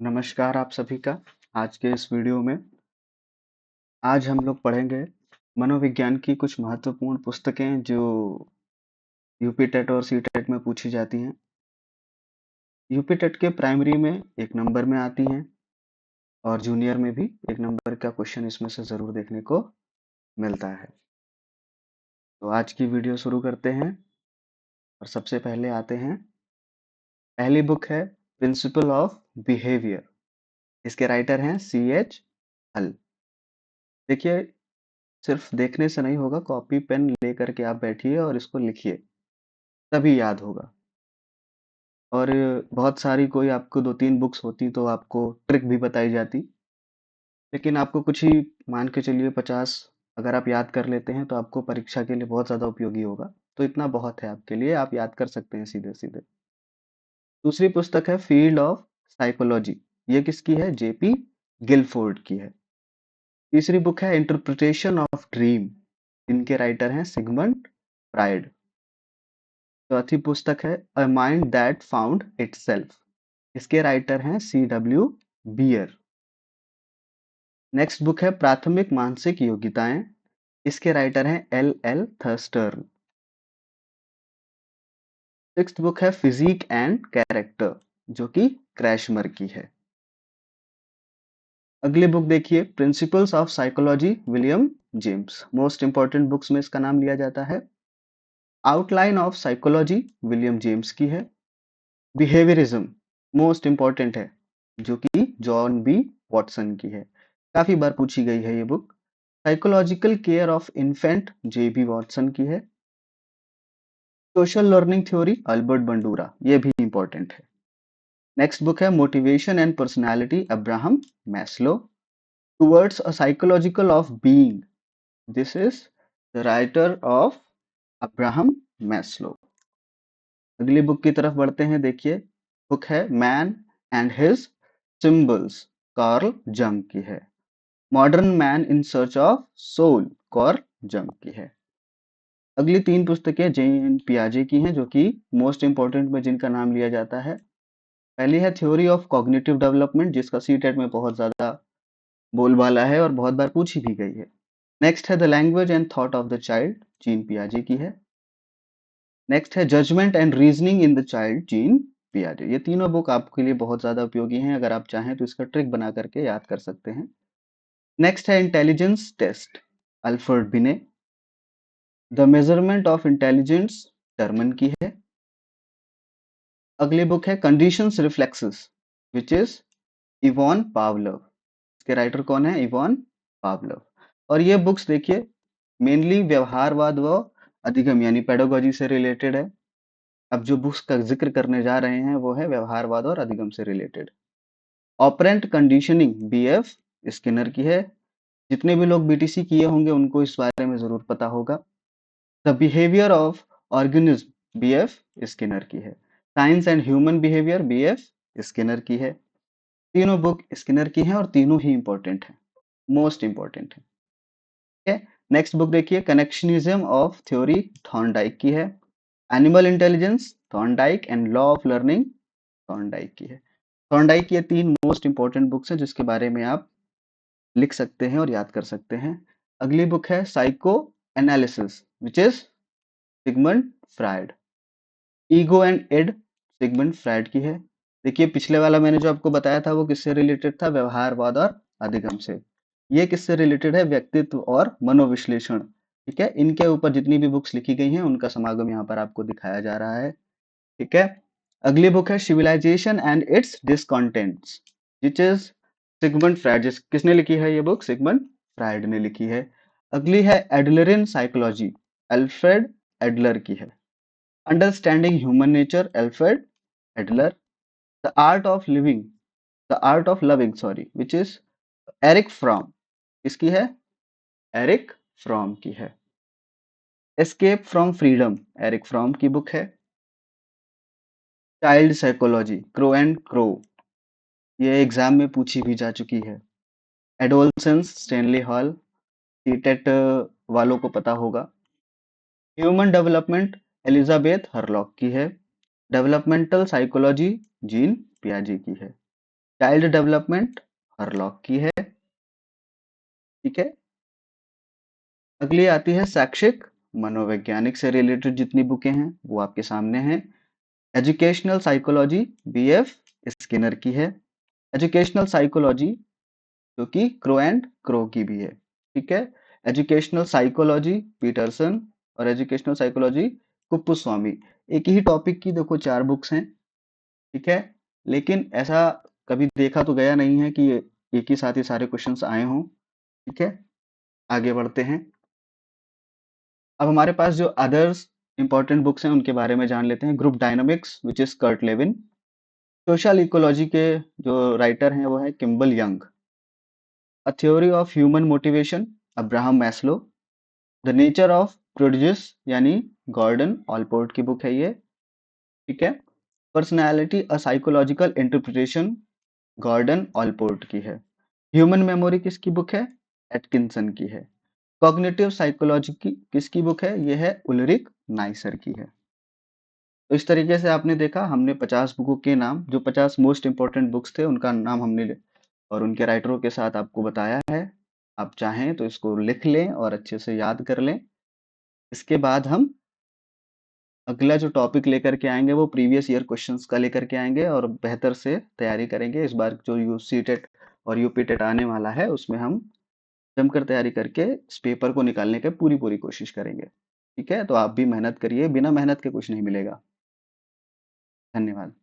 नमस्कार आप सभी का। आज के इस वीडियो में आज हम लोग पढ़ेंगे मनोविज्ञान की कुछ महत्वपूर्ण पुस्तकें जो यूपी टेट और सी टेट में पूछी जाती हैं। यूपी टेट के प्राइमरी में एक नंबर में आती हैं और जूनियर में भी एक नंबर का क्वेश्चन इसमें से जरूर देखने को मिलता है। तो आज की वीडियो शुरू करते हैं और सबसे पहले आते हैं। पहली बुक है प्रिंसिपल ऑफ बिहेवियर। इसके राइटर हैं C.H. हल। देखिए, सिर्फ देखने से नहीं होगा, कॉपी पेन लेकर के आप बैठिए और इसको लिखिए, तभी याद होगा। और बहुत सारी कोई आपको 2-3 बुक्स होती तो आपको ट्रिक भी बताई जाती, लेकिन आपको कुछ ही मान के चलिए 50 अगर आप याद कर लेते हैं तो आपको परीक्षा के लिए बहुत ज़्यादा उपयोगी होगा। तो इतना बहुत है आपके लिए, आप याद कर सकते हैं सीधे-सीधे। दूसरी पुस्तक है फील्ड ऑफ साइकोलॉजी। ये किसकी है? जेपी गिलफोर्ड की है। तीसरी बुक है इंटरप्रिटेशन ऑफ ड्रीम। इनके राइटर हैं सिगमंड फ्राइड। चौथी पुस्तक है a mind that found itself. इसके राइटर हैं C.W. बियर। नेक्स्ट बुक है प्राथमिक मानसिक योग्यताएं। इसके राइटर हैं L.L. थर्स्टर्न। सिक्स्थ बुक है फिजिक एंड कैरेक्टर, जो कि क्रैशमर की है। अगली बुक देखिए principles of psychology, William James. Most important books में इसका नाम लिया जाता है। Outline of psychology William James की है। बिहेवियरिज्म मोस्ट इंपॉर्टेंट है, जो कि जॉन बी वॉटसन की है। काफी बार पूछी गई है ये book. Psychological care of infant J.B. Watson की है। Social learning theory Albert Bandura, ये भी इंपॉर्टेंट है। नेक्स्ट बुक है motivation and personality Abraham Maslow. Towards a psychological of being, this is the writer of Abraham Maslow. अगली book की तरफ बढ़ते हैं। देखिए, बुक है man and his symbols, Carl Jung की है। Modern man in search of soul, Carl Jung की है। अगली 3 पुस्तकें जेन पियाजे की हैं, जो कि मोस्ट इंपॉर्टेंट में जिनका नाम लिया जाता है। पहली है थ्योरी ऑफ कॉग्निटिव डेवलपमेंट, जिसका सीटेट में बहुत ज्यादा बोलबाला है और बहुत बार पूछी भी गई है। नेक्स्ट है the language and thought of the child, Jean पियाजे की है। नेक्स्ट है judgement and reasoning in the child, Jean पियाजे। ये तीनों बुक आपके लिए बहुत ज्यादा उपयोगी हैं। अगर आप चाहें तो इसका ट्रिक बना करके याद कर सकते हैं। नेक्स्ट है इंटेलिजेंस टेस्ट, अल्फ्रेड बिने। The measurement of intelligence, Terman की है। अगली बुक है conditions reflexes, which is Ivan पावलव। इसके राइटर कौन है? इवॉन पावलव। और ये बुक्स देखिए मेनली व्यवहारवाद व अधिगम यानी पेडागोजी से रिलेटेड है। अब जो बुक्स का जिक्र करने जा रहे हैं वो है व्यवहारवाद और अधिगम से related. Operant conditioning, BF Skinner की है। जितने भी लोग BTC किए होंगे उनको इस बारे में जरूर पता होगा। The behaviour of organism, BF Skinner की है। Science and human behaviour, BF Skinner की है। तीनों बुक स्किनर की हैं और तीनों ही इंपॉर्टेंट हैं, मोस्ट इंपॉर्टेंट है। ठीक है। नेक्स्ट बुक देखिए कनेक्शनिज्म ऑफ थ्योरी, थॉर्नडाइक की है। Animal intelligence, Thorndike and law of learning, Thorndike की है। थॉर्नडाइक की ये 3 मोस्ट इंपॉर्टेंट बुक्स हैं जिसके बारे में आप लिख सकते हैं और याद कर सकते हैं। अगली बुक है psychoanalysis, which is Sigmund Freud. Ego and id, Sigmund Freud की है। देखिए पिछले वाला मैंने जो आपको बताया था वो किससे रिलेटेड था? व्यवहारवाद और अधिगम से। ये किससे रिलेटेड है? व्यक्तित्व और मनोविश्लेषण। ठीक है, इनके ऊपर जितनी भी बुक्स लिखी गई हैं उनका समागम यहाँ पर आपको दिखाया जा रहा है। ठीक है। अगली बुक है civilization and its discontents, which is Sigmund Freud. किसने लिखी है ये बुक? सिगमंड फ्राइड ने लिखी है। अगली है एडलरिन साइकोलॉजी, अल्फ्रेड एडलर की है। Understanding human nature, Alfred Adler. The art of living, the art of loving sorry, which is Erich Fromm. किसकी है? एरिक फ्रॉम की है। Escape from freedom, Erich Fromm की बुक है। Child psychology, Crow and Crow, ये exam में पूछी भी जा चुकी है। एडोलसेंस, स्टैनली हॉल, सीटेट वालों को पता होगा। ह्यूमन डेवलपमेंट, एलिजाबेथ हरलॉक की है। डेवलपमेंटल साइकोलॉजी, जीन पियाजे की है। चाइल्ड डेवलपमेंट हरलॉक की है। ठीक है। अगली आती है शैक्षिक मनोवैज्ञानिक से रिलेटेड जितनी बुकें हैं वो आपके सामने हैं। एजुकेशनल साइकोलॉजी बीएफ स्किनर की है। एजुकेशनल साइकोलॉजी जो कि क्रो एंड क्रो की भी है। ठीक है। एजुकेशनल साइकोलॉजी पीटरसन और एजुकेशनल साइकोलॉजी कुप्पुस्वामी। एक ही टॉपिक की देखो 4 बुक्स हैं। ठीक है। लेकिन ऐसा कभी देखा तो गया नहीं है कि एक ही साथ ही सारे क्वेश्चंस आए हों। ठीक है। आगे बढ़ते हैं। अब हमारे पास जो अदर्स इंपॉर्टेंट बुक्स हैं उनके बारे में जान लेते हैं। Group dynamics which is Kurt Lewin. Social ecology के जो राइटर हैं वो है Kimball Young. A theory of human motivation Abraham Maslow. The nature of produce यानी गॉर्डन ऑलपोर्ट की बुक है ये। ठीक है। Personality a psychological interpretation Gordon Allport की है। ह्यूमन मेमोरी किसकी बुक है? एटकिंसन की है। कॉग्निटिव साइकोलॉजी की किसकी बुक है? ये है उलरिक नाइसर की है। तो इस तरीके से आपने देखा हमने 50 बुकों के नाम जो 50 मोस्ट इंपॉर्टेंट बुक्स थे उनका नाम हमने और उनके राइटरों के साथ आपको बताया है। आप चाहें तो इसको लिख लें और अच्छे से याद कर लें। इसके बाद हम अगला जो टॉपिक लेकर के आएंगे वो प्रीवियस ईयर क्वेश्चंस का लेकर के आएंगे और बेहतर से तैयारी करेंगे। इस बार जो यूसी टेट और यूपी टेट आने वाला है उसमें हम जमकर तैयारी करके इस पेपर को निकालने की पूरी पूरी कोशिश करेंगे। ठीक है। तो आप भी मेहनत करिए, बिना मेहनत के कुछ नहीं मिलेगा। धन्यवाद।